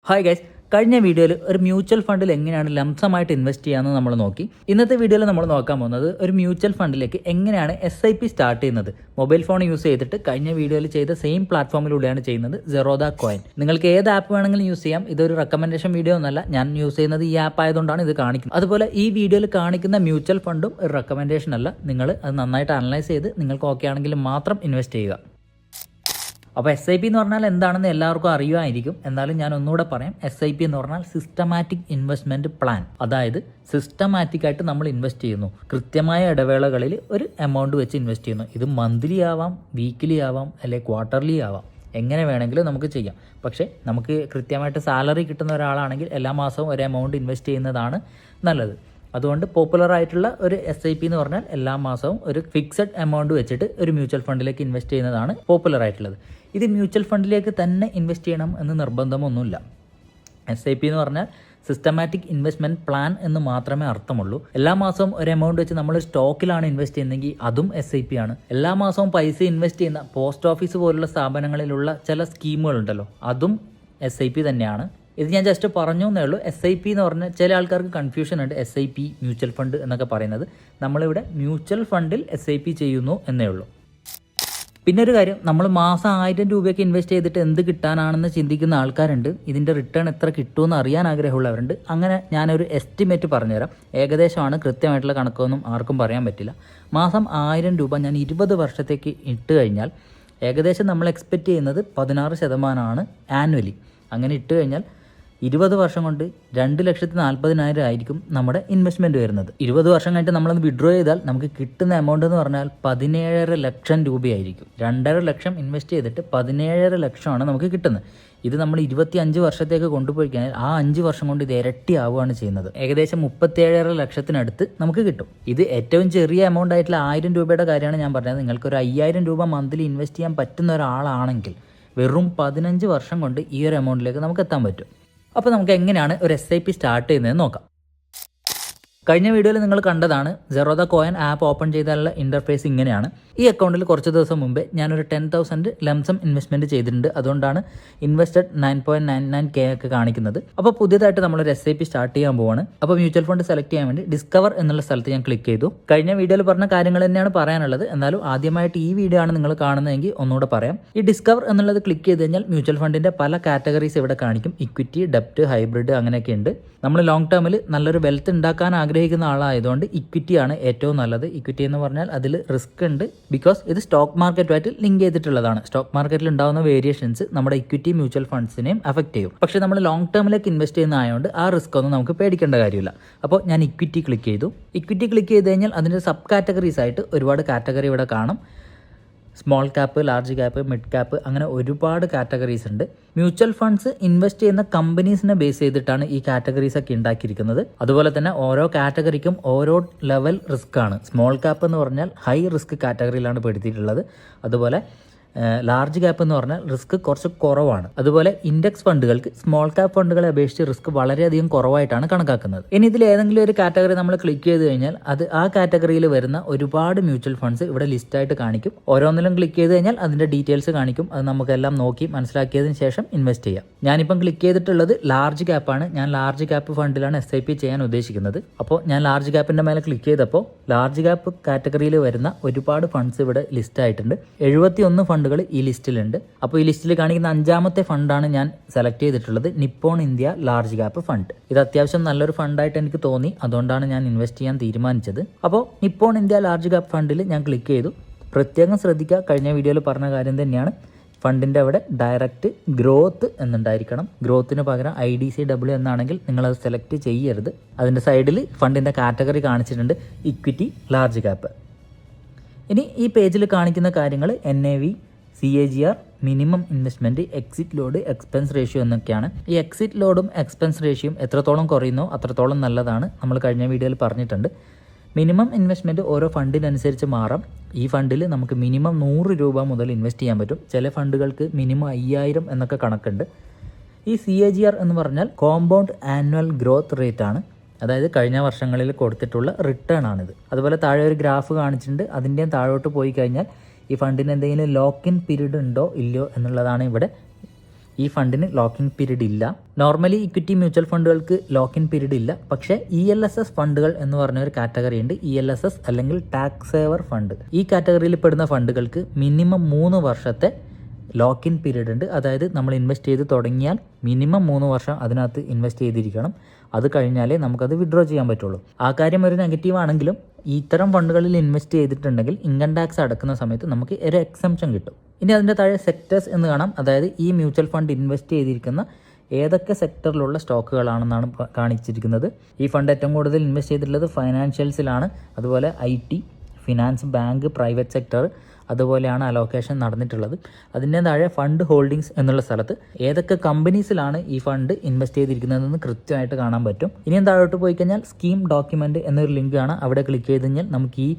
Hi guys, കഴിഞ്ഞ വീഡിയോയിൽ ഒരു മ്യൂച്വൽ ഫണ്ടിൽ എങ്ങനെയാണ് ലംസമായിട്ട് ഇൻവെസ്റ്റ് ചെയ്യാമെന്ന് നമ്മൾ നോക്കി. ഇന്നത്തെ വീഡിയോയിൽ നമ്മൾ നോക്കാൻ പോകുന്നത് ഒരു മ്യൂച്വൽ ഫണ്ടിലേക്ക് എങ്ങനെയാണ് SIP സ്റ്റാർട്ട് ചെയ്യുന്നത്. മൊബൈൽ ഫോൺ യൂസ് ചെയ്തിട്ട് കഴിഞ്ഞ വീഡിയോയിൽ ചെയ്ത സെയിം പ്ലാറ്റ്ഫോമിലൂടെയാണ് ചെയ്യുന്നത്, Zerodha Coin. നിങ്ങൾക്ക് ഏത് ആപ്പ് വേണമെങ്കിലും യൂസ് ചെയ്യാം. ഇതൊരു റെക്കമെൻഡേഷൻ വീഡിയോ ഒന്നല്ല, ഞാൻ യൂസ് ചെയ്യുന്നത് ഈ ആപ്പ് ആയതുകൊണ്ടാണ് ഇത് കാണിക്കുന്നത്. അതുപോലെ ഈ വീഡിയോയിൽ കാണിക്കുന്ന മ്യൂച്വൽ ഫണ്ടും ഒരു റെക്കമെൻഡേഷൻ അല്ല. നിങ്ങൾ അത് നന്നായിട്ട് അനലൈസ് ചെയ്ത് നിങ്ങൾക്ക് ഓക്കെ ആണെങ്കിൽ മാത്രം ഇൻവെസ്റ്റ് ചെയ്യുക. അപ്പോൾ SIP എന്ന് പറഞ്ഞാൽ എന്താണെന്ന് എല്ലാവർക്കും അറിയുമായിരിക്കും. എന്നാലും ഞാൻ ഒന്നുകൂടെ പറയാം. SIP എന്ന് പറഞ്ഞാൽ സിസ്റ്റമാറ്റിക് ഇൻവെസ്റ്റ്മെൻറ്റ് പ്ലാൻ. അതായത് സിസ്റ്റമാറ്റിക് ആയിട്ട് നമ്മൾ ഇൻവെസ്റ്റ് ചെയ്യുന്നു. കൃത്യമായ ഇടവേളകളിൽ ഒരു എമൗണ്ട് വെച്ച് ഇൻവെസ്റ്റ് ചെയ്യുന്നു. ഇത് മന്ത്ലി ആവാം, വീക്കിലി ആവാം, അല്ലെങ്കിൽ ക്വാർട്ടർലി ആവാം. എങ്ങനെ വേണമെങ്കിലും നമുക്ക് ചെയ്യാം. പക്ഷേ നമുക്ക് കൃത്യമായിട്ട് സാലറി കിട്ടുന്ന ഒരാളാണെങ്കിൽ എല്ലാ മാസവും ഒരു എമൗണ്ട് ഇൻവെസ്റ്റ് ചെയ്യുന്നതാണ് നല്ലത്. അതുകൊണ്ട് പോപ്പുലർ ആയിട്ടുള്ള ഒരു SIP എന്ന് പറഞ്ഞാൽ എല്ലാ മാസവും ഒരു ഫിക്സഡ് എമൗണ്ട് വെച്ചിട്ട് ഒരു മ്യൂച്വൽ ഫണ്ടിലേക്ക് ഇൻവെസ്റ്റ് ചെയ്യുന്നതാണ് പോപ്പുലർ ആയിട്ടുള്ളത്. ഇത് മ്യൂച്വൽ ഫണ്ടിലേക്ക് തന്നെ ഇൻവെസ്റ്റ് ചെയ്യണം എന്ന് നിർബന്ധമൊന്നുമില്ല. SIP എന്ന് പറഞ്ഞാൽ സിസ്റ്റമാറ്റിക് ഇൻവെസ്റ്റ്മെൻറ്റ് പ്ലാൻ എന്ന് മാത്രമേ അർത്ഥമുള്ളൂ. എല്ലാ മാസവും ഒരു എമൗണ്ട് വെച്ച് നമ്മൾ സ്റ്റോക്കിലാണ് ഇൻവെസ്റ്റ് ചെയ്യുന്നതെങ്കിൽ അതും SIP ആണ്. എല്ലാ മാസവും പൈസ ഇൻവെസ്റ്റ് ചെയ്യുന്ന പോസ്റ്റ് ഓഫീസ് പോലുള്ള സ്ഥാപനങ്ങളിലുള്ള ചില സ്കീമുകളുണ്ടല്ലോ, അതും SIP തന്നെയാണ്. ഇത് ഞാൻ ജസ്റ്റ് പറഞ്ഞു എന്നേ ഉള്ളൂ. SIP എന്ന് പറഞ്ഞാൽ ചില ആൾക്കാർക്ക് കൺഫ്യൂഷൻ ഉണ്ട്. SIP മ്യൂച്വൽ ഫണ്ട് എന്നൊക്കെ പറയുന്നത്, നമ്മളിവിടെ മ്യൂച്വൽ ഫണ്ടിൽ SIP ചെയ്യുന്നു എന്നേ ഉള്ളൂ. പിന്നെ ഒരു കാര്യം, നമ്മൾ മാസം 1000 രൂപയൊക്കെ ഇൻവെസ്റ്റ് ചെയ്തിട്ട് എന്ത് കിട്ടാനാണെന്ന് ചിന്തിക്കുന്ന ആൾക്കാരുണ്ട്. ഇതിൻ്റെ റിട്ടേൺ എത്ര കിട്ടുമെന്ന് അറിയാൻ ആഗ്രഹമുള്ളവരുണ്ട്. അങ്ങനെ ഞാനൊരു എസ്റ്റിമേറ്റ് പറഞ്ഞുതരാം. ഏകദേശമാണ്, കൃത്യമായിട്ടുള്ള കണക്കൊന്നും ആർക്കും പറയാൻ പറ്റില്ല. മാസം 1000 രൂപ ഞാൻ 20 വർഷത്തേക്ക് ഇട്ട് കഴിഞ്ഞാൽ ഏകദേശം നമ്മൾ എക്സ്പെക്റ്റ് ചെയ്യുന്നത് 16% ആനുവലി. അങ്ങനെ ഇട്ട് കഴിഞ്ഞാൽ 20 വർഷം കൊണ്ട് 2,40,000 ആയിരിക്കും നമ്മുടെ ഇൻവെസ്റ്റ്മെൻറ്റ് വരുന്നത്. 20 വർഷം കഴിഞ്ഞിട്ട് നമ്മളത് വിഡ്രോ ചെയ്താൽ നമുക്ക് കിട്ടുന്ന എമൗണ്ട് എന്ന് പറഞ്ഞാൽ 17.5 ലക്ഷം രൂപയായിരിക്കും. 2.5 ലക്ഷം ഇൻവെസ്റ്റ് ചെയ്തിട്ട് 17.5 ലക്ഷമാണ് നമുക്ക് കിട്ടുന്നത്. ഇത് നമ്മൾ 25 വർഷത്തേക്ക് കൊണ്ടുപോയി കഴിഞ്ഞാൽ ആ 5 വർഷം കൊണ്ട് ഇത് ഇരട്ടിയാവുകയാണ് ചെയ്യുന്നത്. ഏകദേശം 37.5 ലക്ഷത്തിനടുത്ത് നമുക്ക് കിട്ടും. ഇത് ഏറ്റവും ചെറിയ എമൗണ്ട് ആയിട്ടുള്ള 1000 രൂപയുടെ കാര്യമാണ് ഞാൻ പറഞ്ഞത്. നിങ്ങൾക്കൊരു 5000 രൂപ മന്ത്ലി ഇൻവെസ്റ്റ് ചെയ്യാൻ പറ്റുന്ന ഒരാളാണെങ്കിൽ വെറും 15 വർഷം കൊണ്ട് ഈ ഒരു എമൗണ്ടിലേക്ക് നമുക്ക് എത്താൻ പറ്റും. അപ്പോൾ നമുക്ക് എങ്ങനെയാണ് ഒരു SIP സ്റ്റാർട്ട് ചെയ്യുന്നതെന്ന് നോക്കാം. കഴിഞ്ഞ വീഡിയോയിൽ നിങ്ങൾ കണ്ടതാണ് Zerodha Coin ആപ്പ് ഓപ്പൺ ചെയ്താലുള്ള ഇൻ്റർഫേസ് ഇങ്ങനെയാണ്. ഈ അക്കൗണ്ടിൽ കുറച്ച് ദിവസം മുമ്പേ ഞാനൊരു 10,000 ലംസം ഇൻവെസ്റ്റ്മെൻറ്റ് ചെയ്തിട്ടുണ്ട്. അതുകൊണ്ടാണ് ഇൻവെസ്റ്റഡ് 9.99K ഒക്കെ കാണിക്കുന്നത്. അപ്പോൾ പുതിയതായിട്ട് നമ്മളൊരു SIP സ്റ്റാർട്ട് ചെയ്യാൻ പോവാണ്. അപ്പോൾ മ്യൂച്വൽ ഫണ്ട് സെലക്ട് ചെയ്യാൻ വേണ്ടി ഡിസ്കവർ എന്നുള്ള സ്ഥലത്ത് ഞാൻ ക്ലിക്ക് ചെയ്തു. കഴിഞ്ഞ വീഡിയോയിൽ പറഞ്ഞ കാര്യങ്ങൾ തന്നെയാണ് പറയാനുള്ളത്. എന്നാലും ആദ്യമായിട്ട് ഈ വീഡിയോ ആണ് നിങ്ങൾ കാണുന്നതെങ്കിൽ ഒന്നുകൂടെ പറയാം. ഈ ഡിസ്കവർ എന്നുള്ളത് ക്ലിക്ക് ചെയ്ത് കഴിഞ്ഞാൽ മ്യൂച്വൽ ഫണ്ടിൻ്റെ പല കാറ്റഗറീസ് ഇവിടെ കാണിക്കും. ഇക്വിറ്റി, ഡെപ്റ്റ്, ഹൈബ്രിഡ് അങ്ങനെയൊക്കെ ഉണ്ട്. നമ്മൾ ലോങ് ടേമിൽ നല്ലൊരു വെൽത്ത് ഉണ്ടാക്കാൻ ആഗ്രഹിക്കുന്ന ആളായതുകൊണ്ട് ഇക്വിറ്റിയാണ് ഏറ്റവും നല്ലത്. ഇക്വിറ്റി എന്ന് പറഞ്ഞാൽ അതിൽ റിസ്ക് ഉണ്ട്. ബിക്കോസ് ഇത് സ്റ്റോക്ക് മാർക്കറ്റുമായിട്ട് ലിങ്ക് ചെയ്തിട്ടുള്ളതാണ്. സ്റ്റോക്ക് മാർക്കറ്റിൽ ഉണ്ടാകുന്ന വേരിയേഷൻസ് നമ്മുടെ ഇക്വിറ്റി മ്യൂച്വൽ ഫണ്ട്സിനെയും അഫക്റ്റ് ചെയ്യും. പക്ഷേ നമ്മൾ ലോങ് ടേമിലേക്ക് ഇൻവെസ്റ്റ് ചെയ്യുന്ന ആയതുകൊണ്ട് ആ റിസ്ക് ഒന്നും നമുക്ക് പേടിക്കേണ്ട കാര്യമില്ല. അപ്പോൾ ഞാൻ ഇക്വിറ്റി ക്ലിക്ക് ചെയ്തു. ഇക്വിറ്റി ക്ലിക്ക് ചെയ്ത് കഴിഞ്ഞാൽ അതിൻ്റെ സബ് കാറ്റഗറീസ് ആയിട്ട് ഒരുപാട് കാറ്റഗറി ഇവിടെ കാണും. Small cap, large cap, mid cap, അങ്ങനെ ഒരുപാട് കാറ്റഗറീസ് ഉണ്ട്. മ്യൂച്വൽ ഫണ്ട്സ് ഇൻവെസ്റ്റ് ചെയ്യുന്ന കമ്പനീസിനെ ബേസ് ചെയ്തിട്ടാണ് ഈ കാറ്റഗറീസ് ഒക്കെ ഉണ്ടാക്കിയിരിക്കുന്നത്. അതുപോലെ തന്നെ ഓരോ കാറ്റഗറിക്കും ഓരോ ലെവൽ റിസ്ക് ആണ്. സ്മോൾ ക്യാപ്പ് എന്ന് പറഞ്ഞാൽ ഹൈ റിസ്ക് കാറ്റഗറിയിലാണ് പെടുത്തിയിട്ടുള്ളത്. അതുപോലെ ലാർജ് ക്യാപ്പ് എന്ന് പറഞ്ഞാൽ റിസ്ക് കുറച്ച് കുറവാണ്. അതുപോലെ ഇൻഡെക്സ് ഫണ്ടുകൾക്ക് സ്മോൾ ക്യാപ്പ് ഫണ്ടുകളെ അപേക്ഷിച്ച് റിസ്ക് വളരെയധികം കുറവായിട്ടാണ് കണക്കാക്കുന്നത്. ഇനി ഇതിൽ ഏതെങ്കിലും ഒരു കാറ്റഗറി നമ്മൾ ക്ലിക്ക് ചെയ്ത് കഴിഞ്ഞാൽ അത് ആ കാറ്റഗറിയിൽ വരുന്ന ഒരുപാട് മ്യൂച്വൽ ഫണ്ട്സ് ഇവിടെ ലിസ്റ്റായിട്ട് കാണിക്കും. ഓരോന്നിലും ക്ലിക്ക് ചെയ്ത് കഴിഞ്ഞാൽ അതിൻ്റെ ഡീറ്റെയിൽസ് കാണിക്കും. അത് നമുക്കെല്ലാം നോക്കി മനസ്സിലാക്കിയതിന് ശേഷം ഇൻവെസ്റ്റ് ചെയ്യാം. ഞാനിപ്പം ക്ലിക്ക് ചെയ്തിട്ടുള്ളത് ലാർജ് ക്യാപ്പാണ്. ഞാൻ ലാർജ് ക്യാപ്പ് ഫണ്ടിലാണ് SIP ചെയ്യാൻ ഉദ്ദേശിക്കുന്നത്. അപ്പോൾ ഞാൻ ലാർജ് ക്യാപ്പിൻ്റെ മേലെ ക്ലിക്ക് ചെയ്തപ്പോൾ ലാർജ് ക്യാപ്പ് കാറ്റഗറിയിൽ വരുന്ന ഒരുപാട് ഫണ്ട്സ് ഇവിടെ ലിസ്റ്റ് ആയിട്ടുണ്ട്. 71 ഫണ്ടുകൾ ഈ ലിസ്റ്റിലുണ്ട്. അപ്പോൾ ഈ ലിസ്റ്റിൽ കാണിക്കുന്ന 5ാമത്തെ ഫണ്ടാണ് ഞാൻ സെലക്ട് ചെയ്തിട്ടുള്ളത്, Nippon India large cap fund. ഇത് അത്യാവശ്യം നല്ലൊരു ഫണ്ടായിട്ട് എനിക്ക് തോന്നി. അതുകൊണ്ടാണ് ഞാൻ ഇൻവെസ്റ്റ് ചെയ്യാൻ തീരുമാനിച്ചത്. അപ്പോൾ നിപ്പോൺ ഇന്ത്യ ലാർജ് ക്യാപ്പ് ഫണ്ടിൽ ഞാൻ ക്ലിക്ക് ചെയ്തു. പ്രത്യേകം ശ്രദ്ധിക്കുക, കഴിഞ്ഞ വീഡിയോയിൽ പറഞ്ഞ കാര്യം തന്നെയാണ്. ഫണ്ടിൻ്റെ അവിടെ ഡയറക്റ്റ് ഗ്രോത്ത് എന്നുണ്ടായിരിക്കണം. ഗ്രോത്തിന് പകരം IDCW എന്നാണെങ്കിൽ നിങ്ങളത് സെലക്ട് ചെയ്യരുത്. അതിൻ്റെ സൈഡിൽ ഫണ്ടിൻ്റെ കാറ്റഗറി കാണിച്ചിട്ടുണ്ട്, ഇക്വിറ്റി, ലാർജ് ക്യാപ്പ്. ഇനി ഈ പേജിൽ കാണിക്കുന്ന കാര്യങ്ങൾ NAV, CAGR, minimum investment, exit load, expense ratio എന്നൊക്കെയാണ്. ഈ എക്സിറ്റ് ലോഡും എക്സ്പെൻസ് റേഷ്യോയും എത്രത്തോളം കുറയുന്നോ അത്രത്തോളം നല്ലതാണ്. നമ്മൾ കഴിഞ്ഞ വീഡിയോയിൽ പറഞ്ഞിട്ടുണ്ട്. മിനിമം ഇൻവെസ്റ്റ്മെൻറ്റ് ഓരോ ഫണ്ടിനനുസരിച്ച് മാറാം. ഈ ഫണ്ടിൽ നമുക്ക് മിനിമം 100 രൂപ മുതൽ ഇൻവെസ്റ്റ് ചെയ്യാൻ പറ്റും. ചില ഫണ്ടുകൾക്ക് മിനിമം 5000 എന്നൊക്കെ കണക്കുണ്ട്. ഈ CAGR എന്ന് പറഞ്ഞാൽ കോമ്പൗണ്ട് ആനുവൽ ഗ്രോത്ത് റേറ്റ് ആണ്. അതായത് കഴിഞ്ഞ വർഷങ്ങളിൽ കൊടുത്തിട്ടുള്ള റിട്ടേൺ ആണിത്. അതുപോലെ താഴെ ഒരു ഗ്രാഫ് കാണിച്ചിട്ടുണ്ട്. അതിൻ്റെയും താഴോട്ട് പോയി കഴിഞ്ഞാൽ ഈ ഫണ്ടിന് എന്തെങ്കിലും ലോക്ക് ഇൻ പീരീഡ് ഉണ്ടോ ഇല്ലയോ എന്നുള്ളതാണ് ഇവിടെ ഈ ഫണ്ടിന് ലോക്കിംഗ് പീരീഡ് ഇല്ല. നോർമലി ഇക്വിറ്റി മ്യൂച്വൽ ഫണ്ടുകൾക്ക് ലോക്കിംഗ് പീരീഡ് ഇല്ല. പക്ഷേ ELSS ഫണ്ടുകൾ എന്ന് പറഞ്ഞ ഒരു കാറ്റഗറി ഉണ്ട്. ELSS അല്ലെങ്കിൽ ടാക്സ് സേവർ ഫണ്ട്. ഈ കാറ്റഗറിയിൽ പെടുന്ന ഫണ്ടുകൾക്ക് മിനിമം 3 വർഷത്തെ ലോക്ക് ഇൻ പീരീഡ് ഉണ്ട്. അതായത് നമ്മൾ ഇൻവെസ്റ്റ് ചെയ്ത് തുടങ്ങിയാൽ മിനിമം 3 വർഷം അതിനകത്ത് ഇൻവെസ്റ്റ് ചെയ്തിരിക്കണം. അത് കഴിഞ്ഞാലേ നമുക്കത് വിഡ്രോ ചെയ്യാൻ പറ്റുള്ളൂ. ആ കാര്യം ഒരു നെഗറ്റീവ് ആണെങ്കിലും ഇത്തരം ഫണ്ടുകളിൽ ഇൻവെസ്റ്റ് ചെയ്തിട്ടുണ്ടെങ്കിൽ ഇൻകം ടാക്സ് അടക്കുന്ന സമയത്ത് നമുക്ക് ഒരു എക്സംഷൻ കിട്ടും. ഇനി അതിൻ്റെ താഴെ സെക്ടേഴ്സ് എന്ന് കാണാം. അതായത് ഈ മ്യൂച്വൽ ഫണ്ട് ഇൻവെസ്റ്റ് ചെയ്തിരിക്കുന്ന ഏതൊക്കെ സെക്ടറിലുള്ള സ്റ്റോക്കുകളാണെന്നാണ് കാണിച്ചിരിക്കുന്നത്. ഈ ഫണ്ട് ഏറ്റവും കൂടുതൽ ഇൻവെസ്റ്റ് ചെയ്തിട്ടുള്ളത് ഫൈനാൻഷ്യൽസിലാണ്. അതുപോലെ IT, finance, bank, private sector, അതുപോലെയാണ് അലോക്കേഷൻ നടന്നിട്ടുള്ളത്. അതിൻ്റെ താഴെ ഫണ്ട് ഹോൾഡിങ്സ് എന്നുള്ള സ്ഥലത്ത് ഏതൊക്കെ കമ്പനീസിലാണ് ഈ ഫണ്ട് ഇൻവെസ്റ്റ് ചെയ്തിരിക്കുന്നതെന്ന് കൃത്യമായിട്ട് കാണാൻ പറ്റും. ഇനിയും താഴോട്ട് പോയി കഴിഞ്ഞാൽ സ്കീം ഡോക്യുമെൻ്റ് എന്നൊരു ലിങ്ക് ആണ്. അവിടെ ക്ലിക്ക് ചെയ്ത് കഴിഞ്ഞാൽ നമുക്ക് ഈ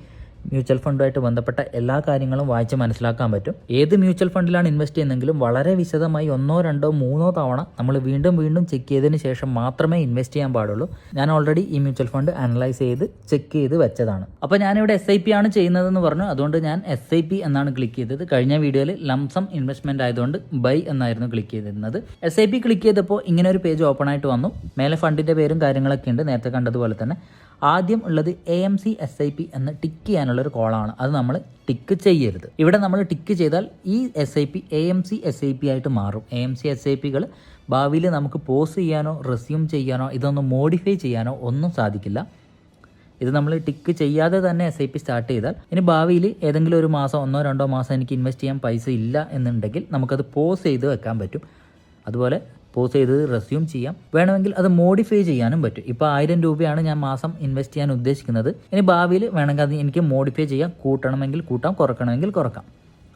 മ്യൂച്വൽ ഫണ്ടുമായിട്ട് ബന്ധപ്പെട്ട എല്ലാ കാര്യങ്ങളും വായിച്ച് മനസ്സിലാക്കാൻ പറ്റും. ഏത് മ്യൂച്വൽ ഫണ്ടിലാണ് ഇൻവെസ്റ്റ് ചെയ്യുന്നതെങ്കിലും വളരെ വിശദമായി 1, 2, 3 തവണ നമ്മൾ വീണ്ടും ചെക്ക് ചെയ്തതിന് ശേഷം മാത്രമേ ഇൻവെസ്റ്റ് ചെയ്യാൻ പാടുള്ളൂ. ഞാൻ ഓൾറെഡി ഈ മ്യൂച്വൽ ഫണ്ട് അനലൈസ് ചെയ്ത് ചെക്ക് ചെയ്ത് വെച്ചതാണ്. അപ്പോൾ ഞാനിവിടെ SIP ആണ് ചെയ്യുന്നതെന്ന് പറഞ്ഞു. അതുകൊണ്ട് ഞാൻ SIP എന്നാണ് ക്ലിക്ക് ചെയ്തത്. കഴിഞ്ഞ വീഡിയോയിൽ ലംസം ഇൻവെസ്റ്റ്മെന്റ് ആയതുകൊണ്ട് ബൈ എന്നായിരുന്നു ക്ലിക്ക് ചെയ്തിരുന്നത്. SIP ക്ലിക്ക് ചെയ്തപ്പോൾ ഇങ്ങനെ ഒരു പേജ് ഓപ്പൺ ആയിട്ട് വന്നു. മേലെ ഫണ്ടിൻ്റെ പേരും കാര്യങ്ങളൊക്കെ ഉണ്ട്, നേരത്തെ കണ്ടതുപോലെ തന്നെ. ആദ്യം ഉള്ളത് AMC SIP എന്ന് ടിക്ക് ചെയ്യാനുള്ളൊരു കോളാണ്. അത് നമ്മൾ ടിക്ക് ചെയ്യരുത്. ഇവിടെ നമ്മൾ ടിക്ക് ചെയ്താൽ ഈ SIP AMC SIP ആയിട്ട് മാറും. AMC SIPകൾ ഭാവിയിൽ നമുക്ക് പോസ് ചെയ്യാനോ റെസ്യൂം ചെയ്യാനോ ഇതൊന്നും മോഡിഫൈ ചെയ്യാനോ ഒന്നും സാധിക്കില്ല. ഇത് നമ്മൾ ടിക്ക് ചെയ്യാതെ തന്നെ SIP സ്റ്റാർട്ട് ചെയ്താൽ ഇനി ഭാവിയിൽ ഏതെങ്കിലും ഒരു മാസം 1, 2 മാസം എനിക്ക് ഇൻവെസ്റ്റ് ചെയ്യാൻ പൈസ ഇല്ല എന്നുണ്ടെങ്കിൽ നമുക്കത് പോസ് ചെയ്ത് വെക്കാൻ പറ്റും. അതുപോലെ പോസ് ചെയ്ത് റെസ്യൂം ചെയ്യാം. വേണമെങ്കിൽ അത് മോഡിഫൈ ചെയ്യാനും പറ്റും. ഇപ്പോൾ 1000 രൂപയാണ് ഞാൻ മാസം ഇൻവെസ്റ്റ് ചെയ്യാൻ ഉദ്ദേശിക്കുന്നത്. ഇനി ഭാവിയിൽ വേണമെങ്കിൽ അത് എനിക്ക് മോഡിഫൈ ചെയ്യാം. കൂട്ടണമെങ്കിൽ കൂട്ടാം, കുറക്കണമെങ്കിൽ കുറക്കാം.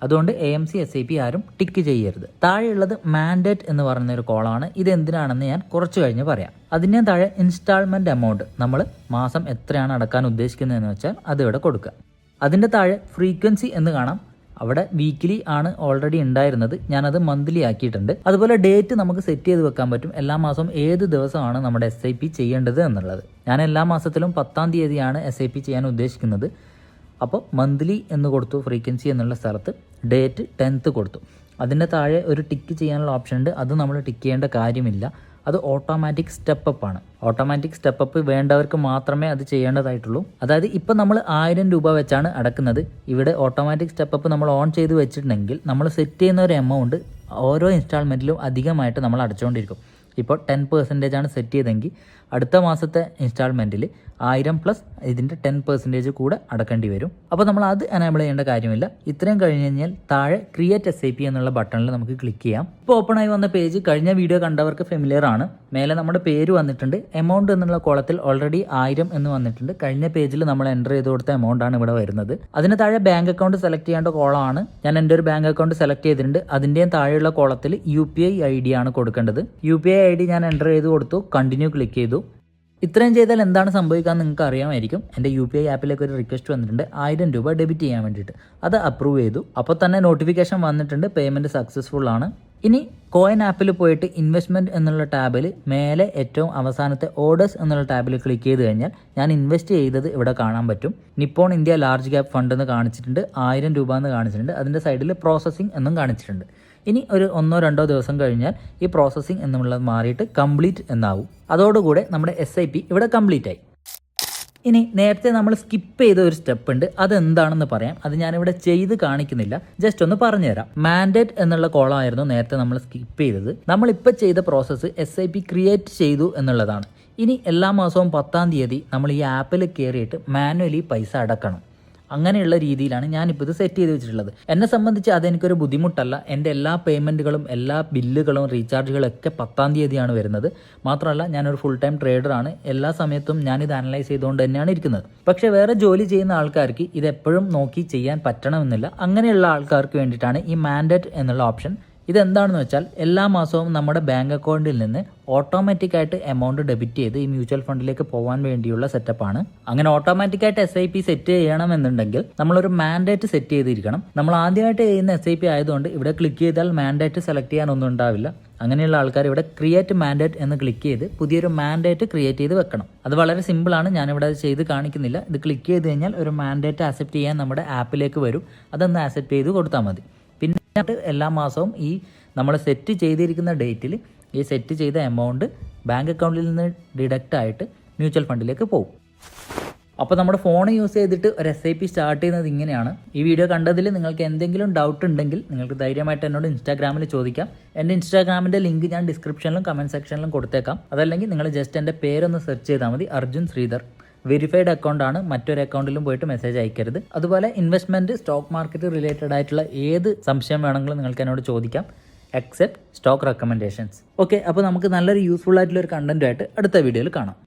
അതുകൊണ്ട് AMC SIP ആരും ടിക്ക് ചെയ്യരുത്. താഴെയുള്ളത് മാൻഡേറ്റ് എന്ന് പറയുന്ന ഒരു കോളാണ്. ഇത് എന്തിനാണെന്ന് ഞാൻ കുറച്ച് കഴിഞ്ഞ് പറയാം. അതിൻ്റെ താഴെ ഇൻസ്റ്റാൾമെൻറ്റ് എമൗണ്ട്, നമ്മൾ മാസം എത്രയാണ് അടക്കാൻ ഉദ്ദേശിക്കുന്നതെന്ന് വെച്ചാൽ അത് ഇവിടെ കൊടുക്കുക. അതിൻ്റെ താഴെ ഫ്രീക്വൻസി എന്ന് കാണാം. അവിടെ വീക്കിലി ആണ് ഓൾറെഡി ഉണ്ടായിരുന്നത്, ഞാനത് മന്ത്ലി ആക്കിയിട്ടുണ്ട്. അതുപോലെ ഡേറ്റ് നമുക്ക് സെറ്റ് ചെയ്ത് വെക്കാൻ പറ്റും. എല്ലാ മാസവും ഏത് ദിവസമാണ് നമ്മുടെ SIP ചെയ്യേണ്ടത് എന്നുള്ളത്. ഞാൻ എല്ലാ മാസത്തിലും 10-ാം തീയതിയാണ് SIP ചെയ്യാൻ ഉദ്ദേശിക്കുന്നത്. അപ്പോൾ മന്ത്ലി എന്ന് കൊടുത്തു, ഫ്രീക്വൻസി എന്നുള്ള സ്ഥലത്ത് ഡേറ്റ് 10th കൊടുത്തു. അതിൻ്റെ താഴെ ഒരു ടിക്ക് ചെയ്യാനുള്ള ഓപ്ഷൻ ഉണ്ട്. അത് നമ്മൾ ടിക്ക് ചെയ്യേണ്ട കാര്യമില്ല. അത് ഓട്ടോമാറ്റിക് സ്റ്റെപ്പ് ആണ്. ഓട്ടോമാറ്റിക് സ്റ്റെപ്പ് വേണ്ടവർക്ക് മാത്രമേ അത് ചെയ്യേണ്ടതായിട്ടുള്ളൂ. അതായത് ഇപ്പം നമ്മൾ 1000 രൂപ വെച്ചാണ് അടക്കുന്നത്. ഇവിടെ ഓട്ടോമാറ്റിക് സ്റ്റെപ്പ് നമ്മൾ ഓൺ ചെയ്ത് വെച്ചിട്ടുണ്ടെങ്കിൽ നമ്മൾ സെറ്റ് ചെയ്യുന്ന ഒരു എമൗണ്ട് ഓരോ ഇൻസ്റ്റാൾമെൻറ്റിലും അധികമായിട്ട് നമ്മൾ അടച്ചുകൊണ്ടിരിക്കും. ഇപ്പോൾ 10% ആണ് സെറ്റ് ചെയ്തെങ്കിൽ അടുത്ത മാസത്തെ ഇൻസ്റ്റാൾമെൻറ്റിൽ 1000 പ്ലസ് ഇതിൻ്റെ 10% കൂടെ അടക്കേണ്ടി വരും. അപ്പോൾ നമ്മൾ അത് എനേബിൾ ചെയ്യേണ്ട കാര്യമില്ല. ഇത്രയും കഴിഞ്ഞ് കഴിഞ്ഞാൽ താഴെ ക്രിയേറ്റ് SIP എന്നുള്ള ബട്ടണിൽ നമുക്ക് ക്ലിക്ക് ചെയ്യാം. ഇപ്പോൾ ഓപ്പണായി വന്ന പേജ് കഴിഞ്ഞ വീഡിയോ കണ്ടവർക്ക് ഫെമിലിയർ ആണ്. മേലെ നമ്മുടെ പേര് വന്നിട്ടുണ്ട്. എമൗണ്ട് എന്നുള്ള കോളത്തിൽ ഓൾറെഡി 1000 എന്ന് വന്നിട്ടുണ്ട്. കഴിഞ്ഞ പേജിൽ നമ്മൾ എൻ്റർ ചെയ്ത് കൊടുത്ത എമൗണ്ട് ആണ് ഇവിടെ വരുന്നത്. അതിന് താഴെ ബാങ്ക് അക്കൗണ്ട് സെലക്ട് ചെയ്യേണ്ട കോളമാണ്. ഞാൻ എൻ്റെ ഒരു ബാങ്ക് അക്കൗണ്ട് സെലക്ട് ചെയ്തിട്ടുണ്ട്. അതിൻ്റെയും താഴെയുള്ള കോളത്തിൽ UPI ID ആണ് കൊടുക്കേണ്ടത്. UPI ID ഞാൻ എൻ്റർ ചെയ്ത് കൊടുത്തു. കണ്ടിന്യൂ ക്ലിക്ക് ചെയ്തു. ഇത്രയും ചെയ്താൽ എന്താണ് സംഭവിക്കാമെന്ന് നിങ്ങൾക്ക് അറിയാമായിരിക്കും. എൻ്റെ UPI ആപ്പിലേക്ക് ഒരു റിക്വസ്റ്റ് വന്നിട്ടുണ്ട് 1000 രൂപ ഡെബിറ്റ് ചെയ്യാൻ വേണ്ടിയിട്ട്. അത് അപ്രൂവ് ചെയ്തു. അപ്പോൾ തന്നെ നോട്ടിഫിക്കേഷൻ വന്നിട്ടുണ്ട് പേയ്മെൻറ്റ് സക്സസ്ഫുൾ ആണ്. ഇനി കോയിൻ ആപ്പിൽ പോയിട്ട് ഇൻവെസ്റ്റ്മെൻറ്റ് എന്നുള്ള ടാബിൽ മേലെ ഏറ്റവും അവസാനത്തെ ഓർഡേഴ്സ് എന്നുള്ള ടാബിൽ ക്ലിക്ക് ചെയ്ത് കഴിഞ്ഞാൽ ഞാൻ ഇൻവെസ്റ്റ് ചെയ്തത് ഇവിടെ കാണാൻ പറ്റും. Nippon India large cap fund എന്ന് കാണിച്ചിട്ടുണ്ട്, 1000 രൂപ എന്ന് കാണിച്ചിട്ടുണ്ട്. അതിൻ്റെ സൈഡിൽ പ്രോസസ്സിംഗ് എന്നും കാണിച്ചിട്ടുണ്ട്. ഇനി ഒരു 1-2 ദിവസം കഴിഞ്ഞാൽ ഈ പ്രോസസ്സിംഗ് എന്നുള്ളത് മാറിയിട്ട് കംപ്ലീറ്റ് എന്നാവും. അതോടുകൂടെ നമ്മുടെ SIP ഇവിടെ കംപ്ലീറ്റ് ആയി. ഇനി നേരത്തെ നമ്മൾ സ്കിപ്പ് ചെയ്ത ഒരു സ്റ്റെപ്പ് ഉണ്ട്, അതെന്താണെന്ന് പറയാം. അത് ഞാനിവിടെ ചെയ്ത് കാണിക്കുന്നില്ല, ജസ്റ്റ് ഒന്ന് പറഞ്ഞുതരാം. മാൻഡേറ്റ് എന്നുള്ള കോളമായിരുന്നു നേരത്തെ നമ്മൾ സ്കിപ്പ് ചെയ്തത്. നമ്മളിപ്പോൾ ചെയ്ത പ്രോസസ്സ് SIP ക്രിയേറ്റ് ചെയ്തു എന്നുള്ളതാണ്. ഇനി എല്ലാ മാസവും 10-ാം തീയതി നമ്മൾ ഈ ആപ്പിൽ കയറിയിട്ട് മാനുവലി പൈസ അടക്കണം. അങ്ങനെയുള്ള രീതിയിലാണ് ഞാനിപ്പോൾ ഇത് സെറ്റ് ചെയ്ത് വെച്ചിട്ടുള്ളത്. എന്നെ സംബന്ധിച്ച് അതെനിക്കൊരു ബുദ്ധിമുട്ടല്ല. എൻ്റെ എല്ലാ പേയ്മെൻറ്റുകളും എല്ലാ ബില്ലുകളും റീചാർജുകളും ഒക്കെ 10-ാം തീയതിയാണ് വരുന്നത്. മാത്രമല്ല ഞാനൊരു ഫുൾ ടൈം ട്രേഡറാണ്. എല്ലാ സമയത്തും ഞാനിത് അനലൈസ് ചെയ്തുകൊണ്ട് തന്നെയാണ് ഇരിക്കുന്നത്. പക്ഷേ വേറെ ജോലി ചെയ്യുന്ന ആൾക്കാർക്ക് ഇത് എപ്പോഴും നോക്കി ചെയ്യാൻ പറ്റണമെന്നില്ല. അങ്ങനെയുള്ള ആൾക്കാർക്ക് വേണ്ടിയിട്ടാണ് ഈ മാൻഡേറ്റ് എന്നുള്ള ഓപ്ഷൻ. ഇതെന്താണെന്ന് വെച്ചാൽ എല്ലാ മാസവും നമ്മുടെ ബാങ്ക് അക്കൗണ്ടിൽ നിന്ന് ഓട്ടോമാറ്റിക്കായിട്ട് എമൗണ്ട് ഡെബിറ്റ് ചെയ്ത് ഈ മ്യൂച്വൽ ഫണ്ടിലേക്ക് പോകാൻ വേണ്ടിയുള്ള സെറ്റപ്പാണ്. അങ്ങനെ ഓട്ടോമാറ്റിക്കായിട്ട് SIP സെറ്റ് ചെയ്യണമെന്നുണ്ടെങ്കിൽ നമ്മളൊരു മാൻഡേറ്റ് സെറ്റ് ചെയ്തിരിക്കണം. നമ്മൾ ആദ്യമായിട്ട് ചെയ്യുന്ന SIP ആയതുകൊണ്ട് ഇവിടെ ക്ലിക്ക് ചെയ്താൽ മാൻഡേറ്റ് സെലക്ട് ചെയ്യാനൊന്നും ഉണ്ടാവില്ല. അങ്ങനെയുള്ള ആൾക്കാർ ഇവിടെ ക്രിയേറ്റ് മാൻഡേറ്റ് എന്ന് ക്ലിക്ക് ചെയ്ത് പുതിയൊരു മാൻഡേറ്റ് ക്രിയേറ്റ് ചെയ്ത് വെക്കണം. അത് വളരെ സിമ്പിളാണ്, ഞാനിവിടെ അത് ചെയ്ത് കാണിക്കുന്നില്ല. ഇത് ക്ലിക്ക് ചെയ്ത് കഴിഞ്ഞാൽ ഒരു മാൻഡേറ്റ് ആക്സെപ്റ്റ് ചെയ്യാൻ നമ്മുടെ ആപ്പിലേക്ക് വരും. അതൊന്ന് ആക്സെപ്റ്റ് ചെയ്ത് കൊടുത്താൽ മതി. എല്ലാ മാസവും ഈ നമ്മൾ സെറ്റ് ചെയ്തിരിക്കുന്ന ഡേറ്റിൽ ഈ സെറ്റ് ചെയ്ത എമൗണ്ട് ബാങ്ക് അക്കൗണ്ടിൽ നിന്ന് ഡിഡക്റ്റ് ആയിട്ട് മ്യൂച്വൽ ഫണ്ടിലേക്ക് പോകും. അപ്പോൾ നമ്മുടെ ഫോൺ യൂസ് ചെയ്തിട്ട് ഒരു SIP സ്റ്റാർട്ട് ചെയ്യുന്നത് ഇങ്ങനെയാണ്. ഈ വീഡിയോ കണ്ടതിൽ നിങ്ങൾക്ക് എന്തെങ്കിലും ഡൗട്ട് ഉണ്ടെങ്കിൽ നിങ്ങൾക്ക് ധൈര്യമായിട്ട് എന്നോട് ഇൻസ്റ്റാഗ്രാമിൽ ചോദിക്കാം. എൻ്റെ ഇൻസ്റ്റാഗ്രാമിൻ്റെ ലിങ്ക് ഞാൻ ഡിസ്ക്രിപ്ഷനിലും കമൻറ്റ് സെക്ഷനിലും കൊടുത്തേക്കാം. അതല്ലെങ്കിൽ നിങ്ങൾ ജസ്റ്റ് എൻ്റെ പേരൊന്ന് സെർച്ച് ചെയ്താൽ മതി, അർജുൻ ശ്രീധർ. വെരിഫൈഡ് അക്കൗണ്ട് ആണ്, മറ്റൊരു അക്കൗണ്ടിലും പോയിട്ട് മെസ്സേജ് അയക്കരുത്. അതുപോലെ ഇൻവെസ്റ്റ്മെൻറ്റ്, സ്റ്റോക്ക് മാർക്കറ്റ് റിലേറ്റഡ് ആയിട്ടുള്ള ഏത് സംശയം വേണമെങ്കിലും നിങ്ങൾക്ക് എന്നോട് ചോദിക്കാം, എക്സെപ്റ്റ് സ്റ്റോക്ക് റെക്കമെൻഡേഷൻസ്. ഓക്കെ, അപ്പോൾ നമുക്ക് നല്ലൊരു യൂസ്ഫുൾ ആയിട്ടുള്ള ഒരു കണ്ടൻറ്റുമായിട്ട് അടുത്ത വീഡിയോയിൽ കാണാം.